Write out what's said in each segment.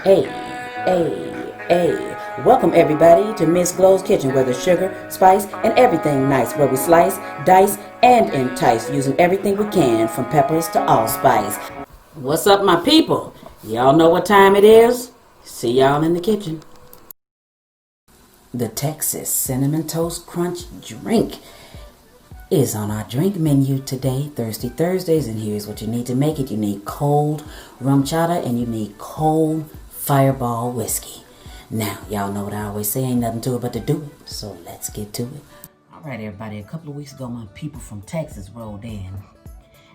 Hey, hey. Welcome everybody to Miss Glow's Kitchen, where there's sugar, spice, and everything nice, where we slice, dice, and entice, using everything we can, from peppers to allspice. What's up, my people? Y'all know what time it is? See y'all in the kitchen. The Texas Cinnamon Toast Crunch drink is on our drink menu today, Thirsty Thursdays, and here's what you need to make it. You need cold rum chata and you need cold Fireball whiskey. Now, y'all know what I always say, ain't nothing to it but to do it, so let's get to it. All right, everybody, a couple of weeks ago, my people from Texas rolled in.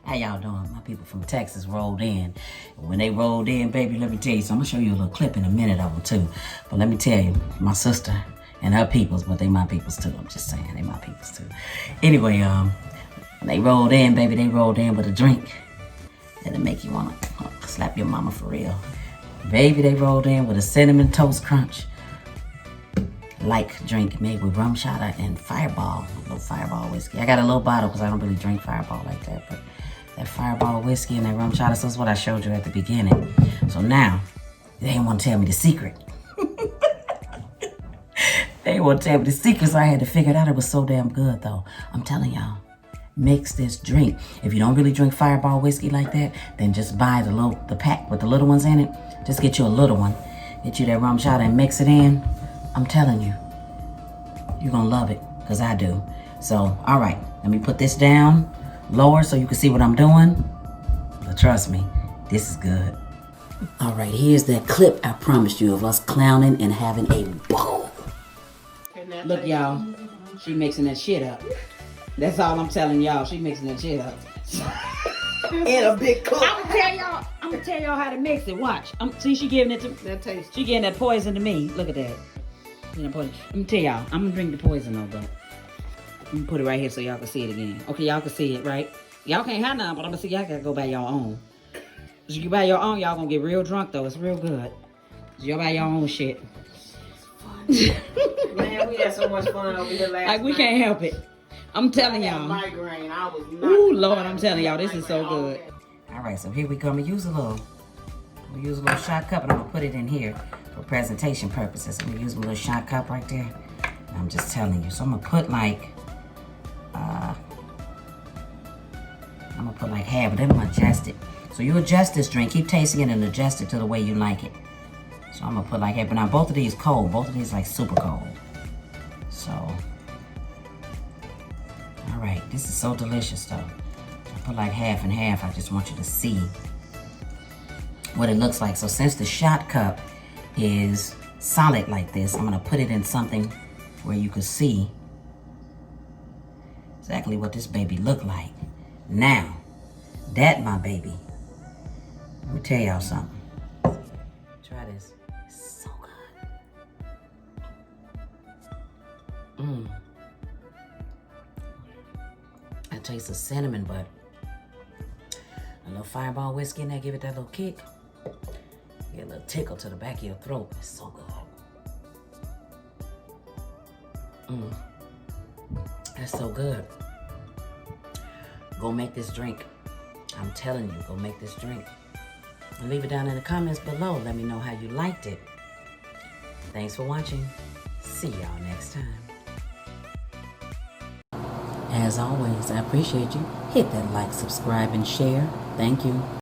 How y'all doing? My people from Texas rolled in. When they rolled in, baby, let me tell you something. I'm going to show you a little clip in a minute of them, too. But let me tell you, my sister and her peoples, but they my peoples, too. I'm just saying, they my peoples, too. Anyway, when they rolled in, baby, they rolled in with a drink that'll make you want to slap your mama for real. Baby, they rolled in with a cinnamon toast crunch like drink made with rum chata and fireball, a little fireball whiskey. I got a little bottle because I don't really drink fireball like that, but that fireball whiskey and that rum chata, so that's what I showed you at the beginning. So now, they didn't want to tell me the secret. They didn't want to tell me the secret, so I had to figure it out. It was so damn good, though. I'm telling y'all, mix this drink. If you don't really drink fireball whiskey like that, then just buy the pack with the little ones in it. Just get you a little one. Get you that rum chata and mix it in. I'm telling you, you're gonna love it, because I do. So, all right, let me put this down lower so you can see what I'm doing. But trust me, this is good. All right, here's that clip I promised you of us clowning and having a ball. Look, y'all, she mixing that shit up. That's all I'm telling y'all. She mixing that shit up. In a big cup. I'm gonna tell y'all how to mix it. Watch. See, she giving it to that taste. She giving that poison to me. Look at that. Let me tell y'all. I'm gonna drink the poison though, but I'm gonna put it right here so y'all can see it again. Okay, y'all can see it, right? Y'all can't have none, but I'm gonna see y'all gotta go buy your own. If you buy your own, y'all gonna get real drunk though. It's real good. So y'all buy your own shit. Man, we had so much fun over here last Like we night. can't help it. I'm telling I had y'all. migraine. I was not. Ooh, Lord, I'm telling y'all, this is so good. All right, so here we go. I'm gonna use a little shot cup, and I'm gonna put it in here for presentation purposes. I'm gonna use my little shot cup right there. And I'm just telling you. So I'm gonna put like half, but then I'm gonna adjust it. So you adjust this drink, keep tasting it and adjust it to the way you like it. So I'm gonna put like half, but now both of these cold, both of these like super cold. So, all right, this is so delicious though. I put like half and half. I just want you to see what it looks like. So since the shot cup is solid like this, I'm gonna put it in something where you can see exactly what this baby look like. Now, that my baby, let me tell y'all something. Try this. It's so good. I taste the cinnamon, but a little fireball whiskey in there, give it that little kick. Get a little tickle to the back of your throat. It's so good. That's so good. Go make this drink. I'm telling you, go make this drink. And leave it down in the comments below. Let me know how you liked it. Thanks for watching. See y'all next time. As always, I appreciate you. Hit that like, subscribe, and share. Thank you.